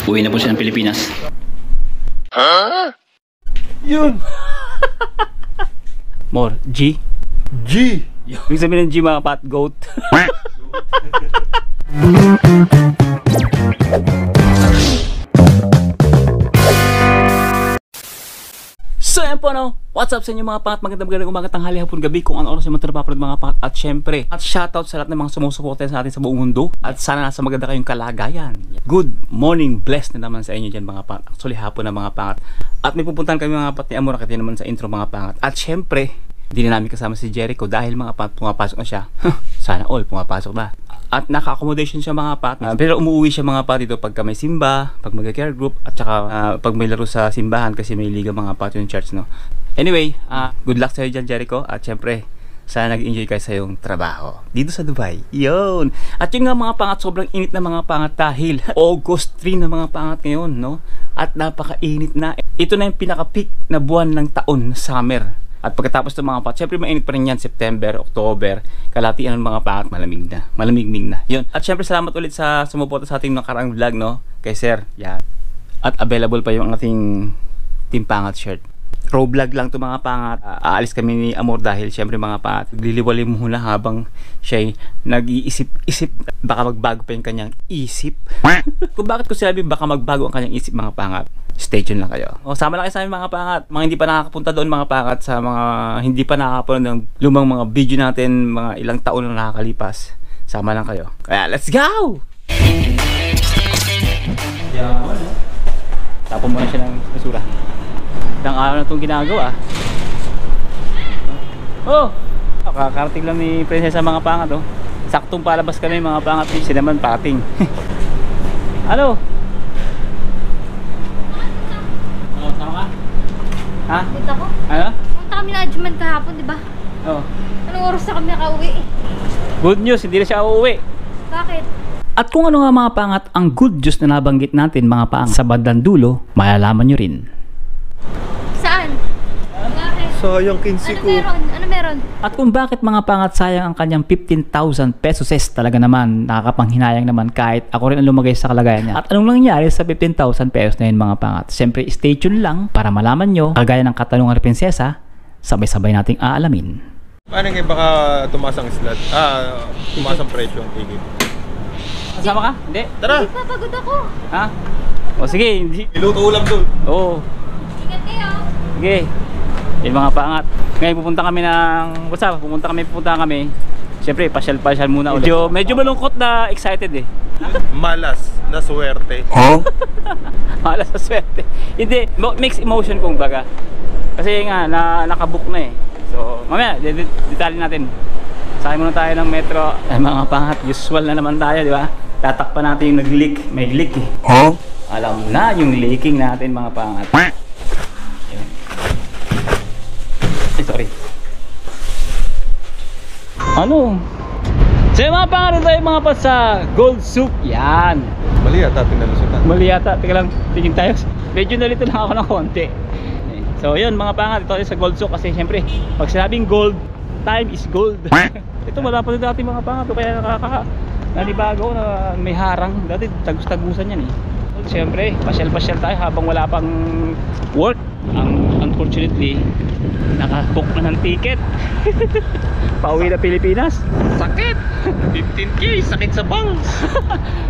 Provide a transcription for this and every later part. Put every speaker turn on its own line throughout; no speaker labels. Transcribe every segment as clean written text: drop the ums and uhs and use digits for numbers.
Uwi na po siya ng Pilipinas.
Huh? Yun!
More, G?
G!
Yung sabihin ng G mga pat, goat. So yan po no, what's up sa inyo mga pangat, magandang umaga, tanghali, hapon, gabi, kung ano oras yung matapapalad mga pangat. At syempre, at shoutout sa lahat ng mga sumusuporta sa atin sa buong mundo. At sana nasa maganda kayong kalagayan. Good morning, blessed na naman sa inyo dyan mga pangat. Actually hapon na mga pangat. At may pupuntahan kami mga pangat ni Amor, nakita naman sa intro mga pangat. At syempre, hindi na namin kasama si Jericho dahil mga pangat pumapasok na siya. Sana all pumapasok na. At naka-accommodation siya mga pat. Pero umuwi siya mga pat dito pagka may simba, pag mag-care group, at saka pag may laro sa simbahan kasi may liga mga pat yung church, no. Anyway, good luck sa'yo dyan Jericho. At syempre, sana nag-enjoy kayo sa iyong trabaho dito sa Dubai. Yun. At yung nga mga pangat, sobrang init na mga pangat dahil August 3 na mga pangat ngayon, no. At napaka-init na. Ito na yung pinaka-peak na buwan ng taon, summer. At pagkatapos ng mga pat, syempre mainit pa rin yan, September, October, kalatian ng mga pat, malamig na, malamig-mig na. Yun. At syempre salamat ulit sa sumuporta sa ating nakaraang vlog, no, kay Sir. Yan. At available pa yung ating Team Pangat shirt. Raw vlog lang to mga pangat. Aalis kami ni Amor dahil syempre mga pangat, liliwali muna habang siya nag-iisip-isip, baka magbago pa yung kanyang isip. Kung bakit ko sinabi baka magbago ang kanyang isip mga pangat, stay tuned lang kayo. O, sama lang kayo sa amin mga pangat. Mga hindi pa nakakapunta doon mga pangat, sa mga hindi pa nakakapanood ng lumang mga video natin, mga ilang taon na nakakalipas, sama lang kayo. Kaya let's go! Yan. Tapon mo na siya ng basura. Ilang araw na itong ginagawa. Oh! Kakarating lang ni Prinsesa mga pangat, oh. Saktong palabas kami mga pangat. Siya naman parating. Ano? Sama ka? Ha?
Dito ako?
Ano?
Punta kami na Adjuman kahapon, di ba?
Oo.
Anong oras na kami nakauwi?
Good news, hindi na siya uuwi.
Bakit?
At kung ano nga mga pangat, ang good news na nabanggit natin mga pangat, sa bandang dulo, malalaman nyo rin.
Saan? Bakit?
Sayang 15 ko.
Ano meron?
At kung bakit mga pangat sayang ang kanyang 15,000 pesos, talaga naman nakakapanghinayang naman kahit ako rin ang lumagay sa kalagayan niya. At anong nangyari sa 15,000 pesos na yun mga pangat? Siyempre stay tuned lang para malaman nyo, kagaya ng katanungan ni Prinsesa, sabay-sabay nating aalamin.
Paano nga baka tumaas ang slot? Tumaas ang presyo ang ticket.
Kasama ka? Hindi?
Tara!
Hindi pa, pagod ako.
Ha? O sige, hindi.
Iluto ulam doon.
Oo.
Ingat kayo.
Sige. Yung mga pangat. Ngayon pupunta kami ng... Basta, pupunta kami. Siyempre, pasyal-pasyal muna ulit. Medyo malungkot na excited eh.
Malas na swerte.
Huh? Malas na swerte. Hindi, mixed emotion kung baga. Kasi nga, nakabook na eh. So, mamaya, detalye natin. Sakay muna tayo ng metro. Ay mga pangat, usual na naman tayo, di ba? Tatakpan natin yung nag-leak. May leak eh. Huh? Alam na yung leaking natin mga pangat. Sorry. Ano? So yung mga pangalan tayo mga pa sa Gold Soup. Yan.
Mali yata pinalusutan.
Mali yata. Teka lang, tingin tayo. Medyo nalito lang ako ng konti. So yun mga pangalan, ito sa Gold Soup. Kasi syempre, pag sinabing gold, time is gold. Ito wala pa rin dati mga pangalan. Kaya nanibago na may harang. Dati tagus-tagusan yan eh. Siyempre, pasyal-pasyal tayo habang wala pang work. Unfortunately, nakabook na ng ticket. Pauwi na Pilipinas. Sakit! 15K, sakit sa bangs.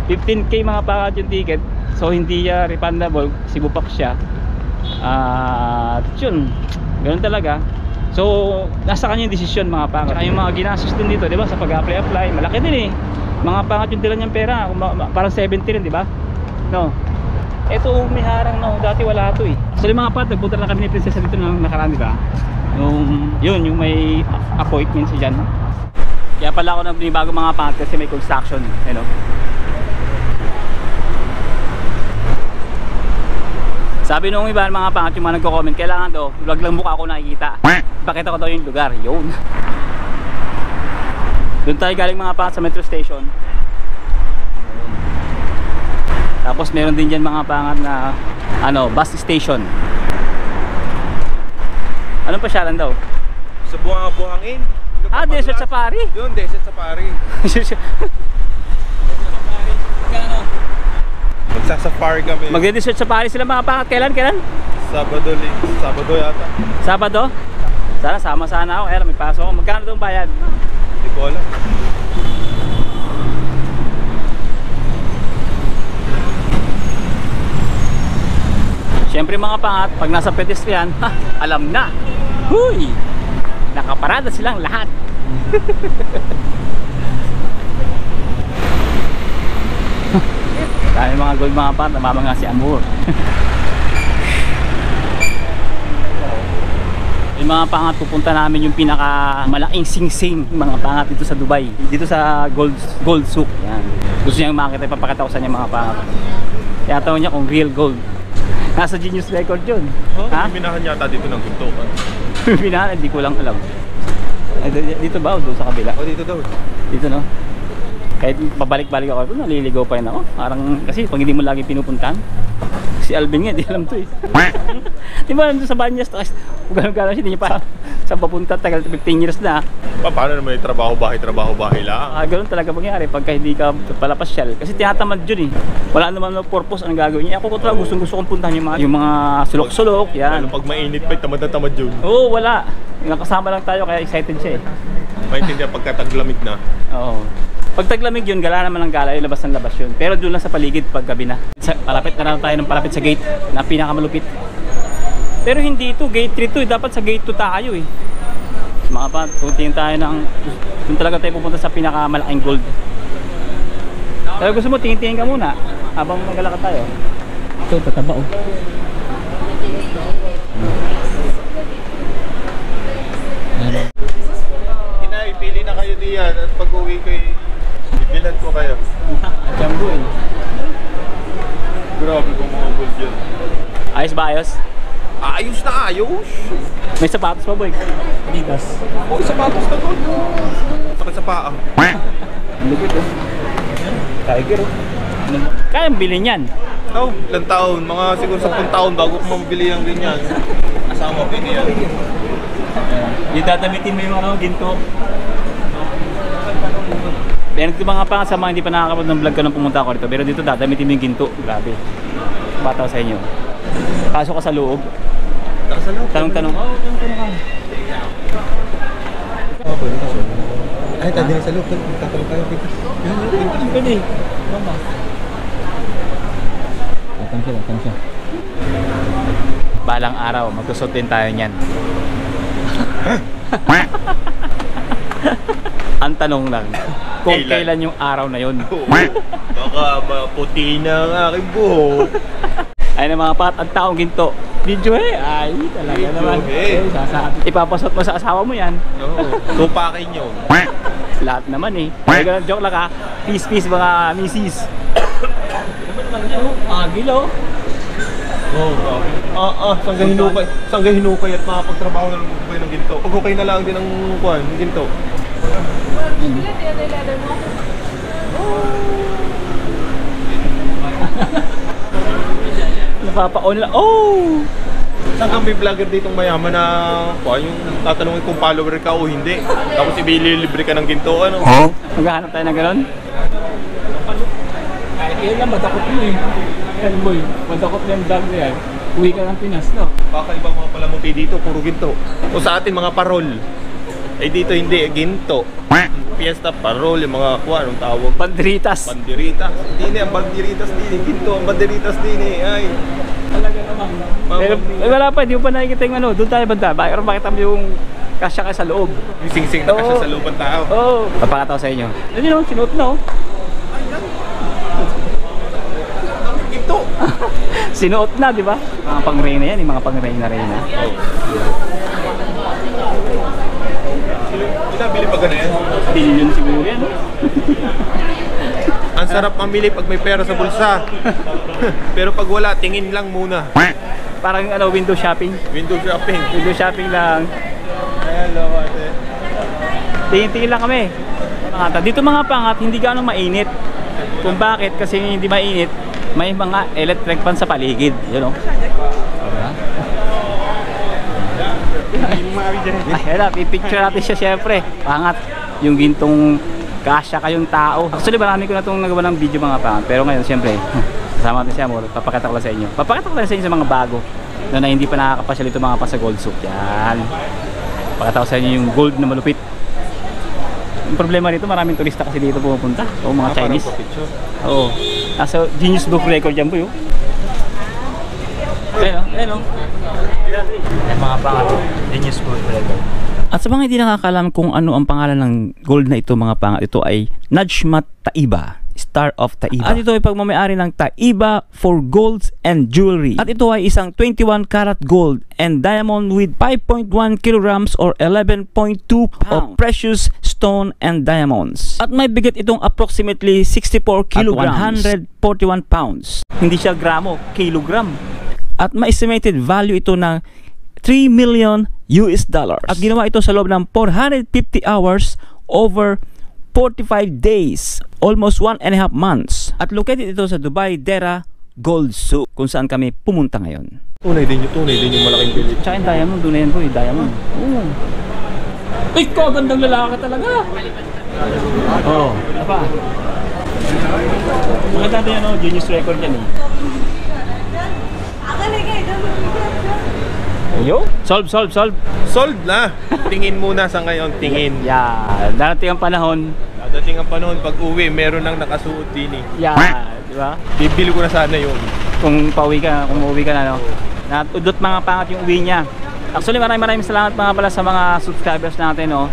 15K mga pangat yung ticket. So hindi refundable, sibupak siya. At yun, ganoon talaga. So nasa kanya yung desisyon mga pangat. Saka yung mga ginastos din dito, di ba, sa pag-apply, malaki din eh. Mga pangat yung tira niyang pera, parang 70 rin, di ba? No. Ito may harang, no, dati wala to eh. So yung mga pat, nagpunta lang kami ni Prinsesa dito ng nakaraan, di ba? Yung may appointment siya dyan. Kaya pala ako nagbinibago mga pat kasi may construction, you know. Sabi nung iba mga pangat, yung mga nagko-comment, kailangan daw vlog lang mukha ako nakikita. Pakita ko daw yung lugar, yun. Doon tayo galing mga pangat sa metro station. Tapos meron din dyan mga pangat na bus station. Anong pasyalan daw?
Sa buhangin.
Desert Safari?
Yun, Desert Safari.
Desert Safari. Kano?
Magsasafari kami.
Magde-dessert sa Paris sila mga pangat. Kailan?
Sabado yata.
Sabado? Sana sama sana ako. Kaya lang, may pasok ako. Magkano itong bayad?
Hindi ko alam.
Siyempre mga pangat, pag nasa pedestrian, alam na. Huy! Nakaparada silang lahat. Dahil mga gold mga pangat, namamanga si Amor. Yung mga pangat, pupunta namin yung pinaka malaking sing-sing mga pangat dito sa Dubai. Dito sa Gold Souk. Yan. Gusto niyang makita, ipapakita ko sa niya mga pangat. Kaya tawag niya kung real gold. Nasa Genius Record yun.
Oh,
Ha?
minahan yata dito ng ginto.
Pinahan, hindi ko lang alam. Ay, dito ba o doon sa kabila?
Oh, dito daw.
Dito no? Kahit pabalik-balik ako, naliligaw pa rin ako. Parang, kasi pag hindi mo lagi pinupuntahan, si Alvin nga, di alam to eh. Di ba nandun sa Banyas, gano'n-gano'n siya, hindi niya pa saan papunta, tagal 15 years na.
Paano naman yung trabaho-bahay lang?
Gano'n talaga mangyari pagka hindi ka pala pasyal. Kasi tinatamad yun eh. Wala naman ng purpose anong gagawin niya. Ako talaga gusto kong puntahan yung mga sulok-sulok, yan.
Ano, pag mainit pa, tamad na tamad yun.
Oo, wala. Nakasama lang tayo kaya excited siya eh.
Maintindihan pagka taglamig na.
Oo. Pag taglamig yun, gala naman ng gala, yung labas ng labas yun. Pero doon lang sa paligid pag gabi na. Palapit na lang tayo ng palapit sa gate na pinakamalupit. Pero hindi ito, gate 3 to eh. Dapat sa gate 2 tayo eh. Mga pa, tutingin tayo ng... Doon talaga tayo pupunta sa pinakamalaking gold. Pero gusto mo, tingin-tingin ka muna habang magalakad tayo. Ito, tataba oh.
Inay, pili na kayo diyan at pag-uwi ko bilan ko kayo.
Jambu eh.
Grabe kung mga gold yun.
Ayos ba ayos?
Ayos na ayos!
May sapatos pa boy. Adidas.
Oh, sapatos na gold. Sakit sa paa.
Ang lupit oh. Tiger oh. Kaya bilhin yan.
Oh, ilang taon? Mga siguro 10 taon bago ko mabili ang ganyan. Asama ko yan.
Yung dadamitin mo yung ano, ginto. Pero dito mga pangat sa mga hindi pa nakakapag ng vlog ko nang pumunta ako dito. Pero dito dadamitin mo yung ginto. Grabe. Bataw sa inyo. Pasok ka sa loob. Tanong-tanong. Oo, tanong-tanong ka.
Ay, tayo din sa loob. Tatanong tayo.
Pwede. Mama. Tatang siya. Balang araw, magsusot din tayo niyan. Ang tanong lang, kung kailan yung araw na yun.
Baka maputi na ang aking buhok.
Ay na mga pat, ang taong ginto. Video eh, ay talaga
Video,
naman.
eh.
Sasabi. Ipapasot mo sa asawa mo yan.
Oo. Tupakin nyo.
Lahat naman eh. Ay ganun, joke lang ha. Peace mga misis. Agil oh.
Sangga hinukay at makapagtrabaho na lang kayo ng ginto. Pag okay na lang din ang kuhan, ng ginto.
Napapa-on lang. Oh!
Saan kang may vlogger ditong mayaman na kuhan, yung tatanungin kung follower ka o hindi. Tapos ibililibre ka ng ginto, ano?
Maghahanap tayo ng gano'n? Kahit ilan lang, madakot mo eh. Yan boy, madakot na yung vlog na yan. Uwi ka ng Pinas, no?
Baka ibang mga palamuti dito, puro ginto. O sa atin mga parol. Eh dito hindi, ginto. Fiesta, parol, yung mga kuha, anong tawag?
Banderitas.
Banderitas. Hindi ang banderitas din, ginto. Ang banderitas din ay.
Talaga naman. Pero wala pa, di mo pa nakikita yung ano. Doon tayo banda. Pero makita mo yung kasya ka sa loob.
Yung sing-sing na kasya sa looban tao.
Oo. Papakataw sa inyo. Ano yun, sinuot na oh.
Ginto.
Sinuot na, di ba? Mga pang-reyna yan, yung mga pang-reyna-reyna.
Pinabili pa gano'n yan?
Billion siguro yan.
Ang sarap mamili pag may pera sa bulsa. Pero pag wala, tingin lang muna.
Parang ano, window shopping.
Window shopping.
Window shopping lang.
Hello, ate.
Tingin-tingin lang kami. Pangata. Dito mga pangat, hindi gaano mainit. Kung bakit? Kasi hindi mainit, may mga electric fan sa paligid. Yun o. Ay, hala, pipicture natin siya syempre. Pangat. Yung gintong kasya kayong tao. Actually, marami ko na itong nagawa ng video mga pangat. Pero ngayon, siyempre, kasama natin si Amor. Papakita ko lang sa inyo. Papakita ko lang sa inyo sa mga bago na hindi pa nakakapasyal ito mga pa sa Gold Souk. Yan. Papakita ko sa inyo yung gold na malupit. Yung problema dito, maraming turista kasi dito pumupunta. O mga Chinese. Oo. Nasa Guinness Book Record yan po yun. Ayun o. Mga pangat. Guinness Book Record. At sa mga hindi nakakalam kung ano ang pangalan ng gold na ito mga pangat, ito ay Najmat Taiba, Star of Taiba. At ito ay pagmamayari ng Taiba for Golds and Jewelry. At ito ay isang 21 karat gold and diamond with 5.1 kilograms or 11.2 of precious stone and diamonds. At may bigat itong approximately 64 kilograms at 141 pounds. Hindi siya gramo, kilogram. At may estimated value ito ng $3 million. At ginawa ito sa loob ng 450 hours over 45 days, almost 1.5 months. At located ito sa Dubai Dera Gold Souk, kung saan kami pumunta ngayon.
Tunay din yung malaking bili.
Tsaka yung diamond, doon na yan po yung diamond. Oo. Ay, kagandang lalaki talaga. Oo. Ano pa? Makita natin yan, Guinness Record yan eh. Yo, solve.
Sold na! Tingin muna sa ngayon, tingin.
Yeah, darating ang panahon.
Dadating ang panahon, pag uwi, meron nang nakasuot din eh.
Yeah, di ba?
Bibili ko na sana yun.
Kung uuwi ka na, no? Udot mga pangat yung uwi niya. Actually, maraming salamat mga pala sa mga subscribers natin, no?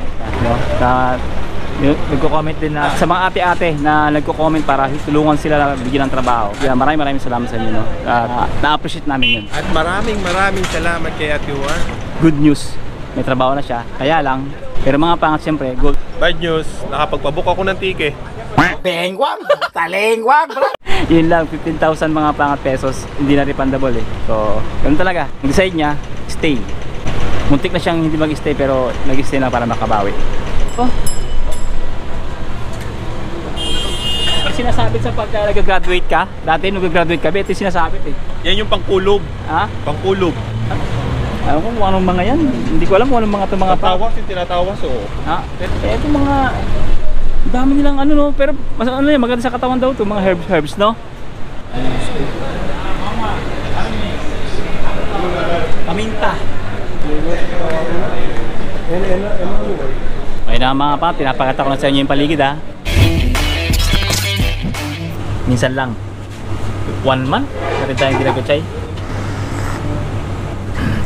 Nagko-comment din na sa mga ate-ate na nagko-comment para tulungan sila na bigyan ng trabaho. Yeah, maraming salamat sa inyo, no? Na-appreciate namin yun.
At maraming salamat kay Ate Juan.
Good news, may trabaho na siya. Kaya lang, pero mga pangat siyempre, good.
Bad news, nakapagpabook ako ng tike.
Talengwang, bro! Yun lang, 15,000 mga pangat pesos, hindi na refundable eh. So, ganun talaga. Nag-decide niya, stay. Muntik na siyang hindi mag-stay pero nag-stay na para makabawi. Oh. Sinasabit sa pagka nag-graduate ka. Dati nung nag-graduate ka, ito sinasabit eh.
Yan yung pangkulog.
Ha?
Pangkulog.
Alam ko kung anong mga yan. Hindi ko alam kung anong mga ito mga
Tinatawas yung tinatawas oh.
Ha? Ito mga dami nilang ano no, pero mas ano yan, maganda sa katawan daw ito, mga herbs no? Paminta. Okay na mga pa, pinapakita ko na sa inyo yung paligid ha. Minsan lang 1 month natin tayong ginagachay.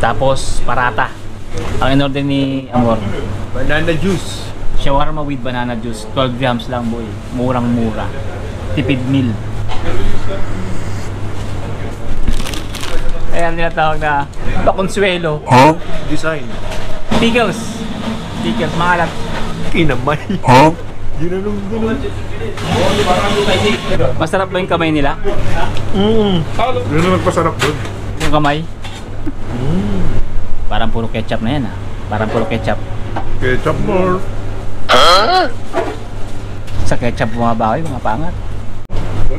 Tapos parata ang in-order ni Amor,
banana juice,
shawarma with banana juice, 12 grams lang boy, murang mura, tipid meal. Ayan tinatawag na pakonsuelo.
Huh? Design
Pickles, maalat.
kinamay. Huh? Ginanong.
Masarap ba yung kamay nila?
Yun ang nagpasarap doon.
Yung kamay? Parang puro ketchup na yan ah. Parang puro ketchup.
Ketchup more.
Sa ketchup bumabawi, mga pangat.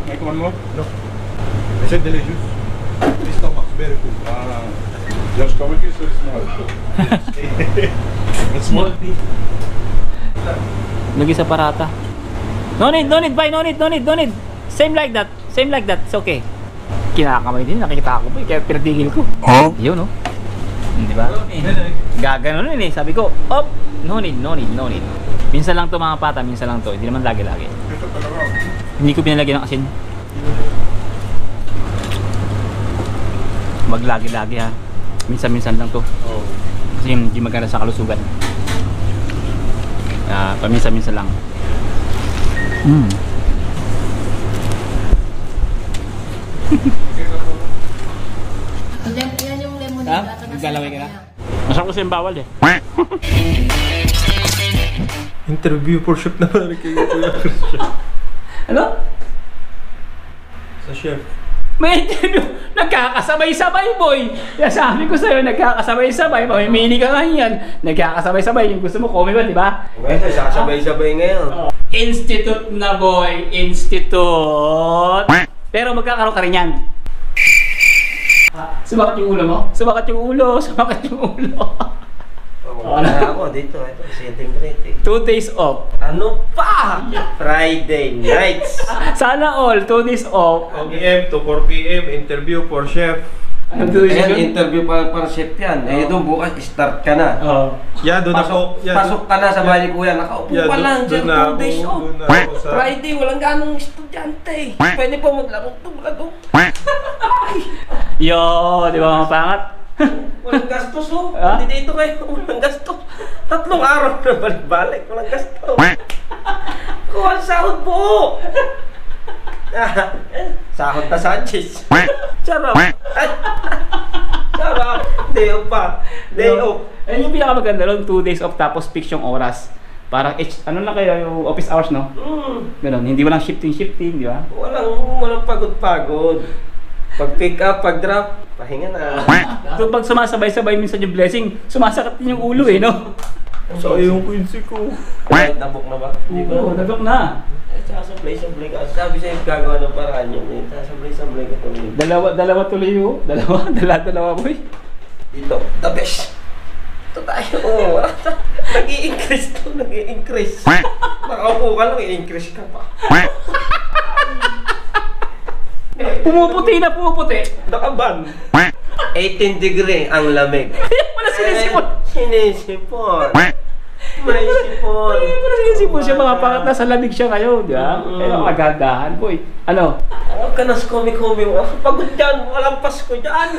Make one more? No. I said delicious. This stomach, very good. Your stomach is very small. It's small.
Lagi sa parata. No need, bye, no need. Same like that, it's okay. Kinakamay din, nakikita ko po, kaya pinatigil ko.
Huh?
Yun no? Di ba? Gagano nun eh, sabi ko, op! No need. Minsan lang to mga pata, minsan lang to, hindi naman lagi-lagi. Hindi ko pinalagyan ng asin. Maglagi-lagi ha. Minsan-minsan lang to. Kasi hindi maganda sa kalusugan. Paminsan-minsan lang.
Yan yung lemon.
Ha? Naglalaway ka na? Masarap kasi yung bawal eh.
Interview for chef na pala kay Kuya Christian.
Ano?
Sa chef.
May interview! Nagkakasabay-sabay boy! Kaya sabi ko sa'yo, nagkakasabay-sabay. Mamimili ka ngayon. Nagkakasabay-sabay. Yung gusto mo, come ba, di ba?
Okay, sasabay-sabay ngayon.
Institute na boy! Institute! Pero magkakaroon ka rin yan. Sumakat yung ulo mo? Sumakat yung ulo.
Wala ako dito. Ito, sitting pretty.
2 days off.
Ano pa? Friday nights.
Sana all, 2 days off.
2 p.m. to 4 p.m. interview for chef.
Ano 2 days
Ayan,
yun?
interview para chef yan. Eh, doon bukas, start ka na.
Oo.
Yeah, doon ako.
Pasok ka na sa bahay kuya. Nakaupo ka lang dyan, 2 days off. Friday, walang ganong estudyante. Pwede po maglaro-laro.
Yo, di ba mga pangat?
Walang gastos oh.
Ha?
Hindi dito kayo. Walang gastos. 3 araw na balik-balik. Walang gastos. Kuha ang sahod po. Sahod na Sanchez. Sarap. Sarap. Day off pa. Day off.
Ayun yung pinakamaganda doon, 2 days off tapos fix yung oras. Parang, ano lang kayo, yung office hours, no? Ganon, hindi walang shifting, di ba?
Walang pagod-pagod. Pag pick up, pag drop, pahinga na.
So pag sumasabay-sabay minsan yung blessing, sumasakit din yung ulo eh, no?
So, yung quincy ko.
Kahit nabok na ba? Hindi ba?
Oo, nagok na.
Sasablay-sablay ka. Sabi sa'yo, gagawa ng paraan yun eh. Sasablay-sablay ka tuloy.
Dalawa tuloy yun. Dalawa boy.
Dito, the best. Ito tayo. Oo. Nag-i-increase to, nag-i-increase. Nakaupo ka lang, i-increase ka pa.
Pumuputi.
Nakaban. 18 degree ang lamig.
Wala sinisipon.
Sinisipon. May sipon.
Wala sinisipon siya, mga pangat nasa lamig siya ngayon, di ba? Kaya magandahan, boy. Ano?
Huwag ka nas komi-komi mo. Pagod dyan, walang Pasko dyan.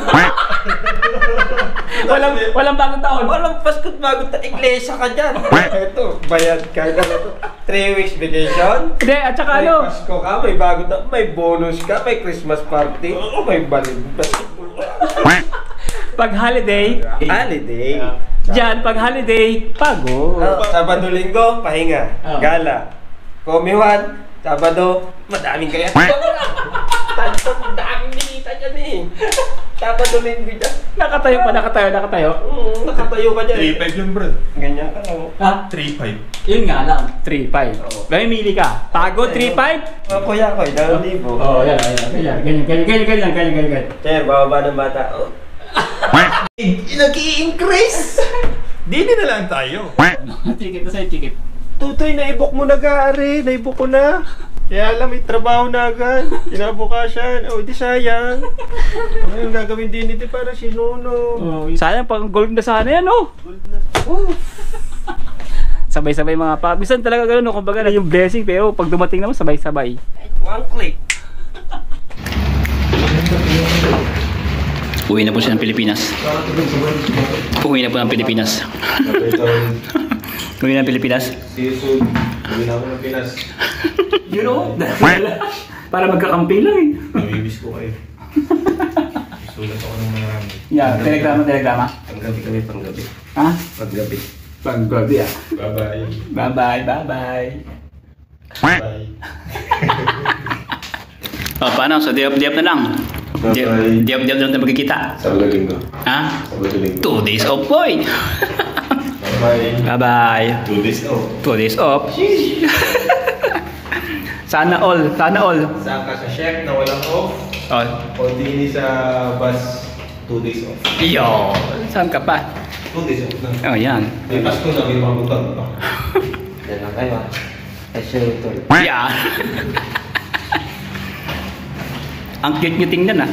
Walang bagong taon.
Walang Pasko't bago ta iglesia ka dyan. Ito, bayad ka na ito. 3 weeks vacation.
Hindi, at saka
May
ano?
Pasko ka, may bago na, may bonus ka, may Christmas party. May balid.
Pag holiday,
Holiday.
dyan, pag holiday, pagod.
Sabado linggo, pahinga.
Oh.
Gala. Komiwan, Sabado, madaming kaya. Ang daming binita dyan eh. Sabado linggo dyan.
Nakatayo.
Nakatayo ka dyan.
3.5 yun, bro.
Ganyan ka lang.
Ha?
3.5.
Yun nga lang, 3.5. May mili ka. Pagod, 3.5?
Kuya ko, 2,000.
Oo, yan. Ganyan.
Sir, bababa ng bata. Oh. Nag-i-increase!
Di na lang tayo.
Tikit na sa'yo, tikit.
Tutoy, naibok mo na gari. Naibok ko na. Kaya alam, may trabaho na agad. Kinabukasan. Oh, di sayang. Ano yung gagawin din ito para si Nuno?
Sayang, pang gold na sana yan, oh.
Gold na.
Sabay-sabay mga pa. Minsan talaga gano'n, no? Kumbaga na yung blessing, pero pag dumating naman, sabay-sabay.
One click.
Uwi na po siya ng Pilipinas. Uwi na ng Pilipinas.
See you soon. Uwi na ako ng Pinas.
You know? Para magkakampi lang eh.
Namimiss ko kayo. Sulat ako ng marami.
Yeah, telegrama.
Panggabi kami, panggabi.
Ha?
Panggabi.
Panggabi ah.
Bye-bye.
Bye.
Bye.
Oh, paano? So, di up na lang.
Bye-bye.
Di up na lang tayo magkikita.
Sabado linggo.
Ha?
Sabado linggo.
2 days off, boy.
Bye-bye.
Bye-bye.
2 days off.
2 days off. Sana all.
Saan ka sa chef na walang off?
Oh.
O di sa bus 2 days off.
Yo, saan ka pa?
2 days off na.
Oh, yan.
May Pasko na, may mabutan pa.
Yan lang kayo ah. Kasi ito.
Yeah. Ang cute nyo tingnan ah.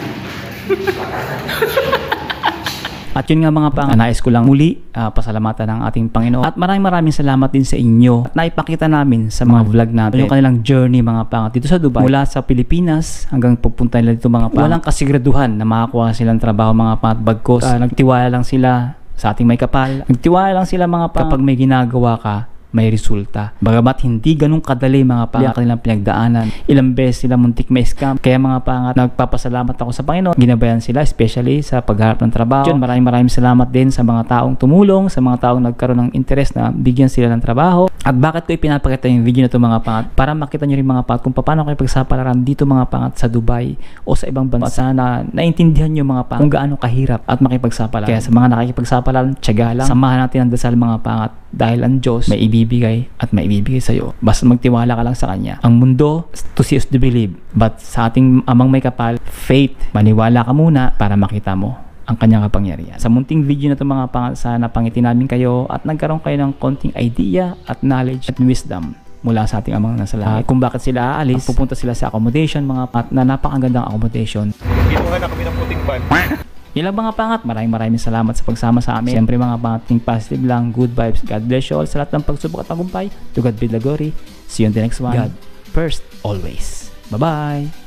At yun nga mga pang, nais ko lang muli pasalamatan ng ating Panginoon. At maraming salamat din sa inyo. At naipakita namin sa mga vlog natin yung kanilang journey mga pang dito sa Dubai. Mula sa Pilipinas hanggang pupunta nila dito mga pang. Walang kasiguraduhan na makakuha silang trabaho mga pang at bagkos. Nagtiwala lang sila sa ating may kapal. Nagtiwala lang sila mga pang kapag may ginagawa ka, may resulta. Bagamat hindi ganun kadali mga pangat kanilang pinagdaanan. Ilang beses sila muntik may scam. Kaya mga pangat, nagpapasalamat ako sa Panginoon. Ginabayan sila, especially sa pagharap ng trabaho. Diyan, maraming salamat din sa mga taong tumulong, sa mga taong nagkaroon ng interest na bigyan sila ng trabaho. At bakit ko ipinapakita yung video na ito mga pangat? Para makita nyo rin mga pangat kung paano kayo pagsapalaran dito mga pangat sa Dubai o sa ibang bansa na naintindihan nyo mga pangat kung gaano kahirap at makipagsapalaran. Kaya sa mga nakikipagsapalaran, tiyaga lang. Samahan natin ang dasal mga pangat dahil ang Diyos may ibibigay at may ibibigay sa iyo. Basta magtiwala ka lang sa Kanya. Ang mundo, to see is to believe. But sa ating amang may kapal, faith, maniwala ka muna para makita mo. ang kanyang kapangyarihan. Sa munting video na ito mga pangat, sana pangiti namin kayo at nagkaroon kayo ng konting idea at knowledge at wisdom mula sa ating amang nasa langit. Kung bakit sila aalis, pupunta sila sa accommodation, mga pat na napakagandang accommodation.
Kinuha na kami ng puting ban.
Yun lang mga pangat, maraming salamat sa pagsama sa amin. Siyempre mga pangat, think positive lang, good vibes. God bless you all sa lahat ng pagsubok at tagumpay. To God be the glory. See you on the next one. God first, always. Bye-bye!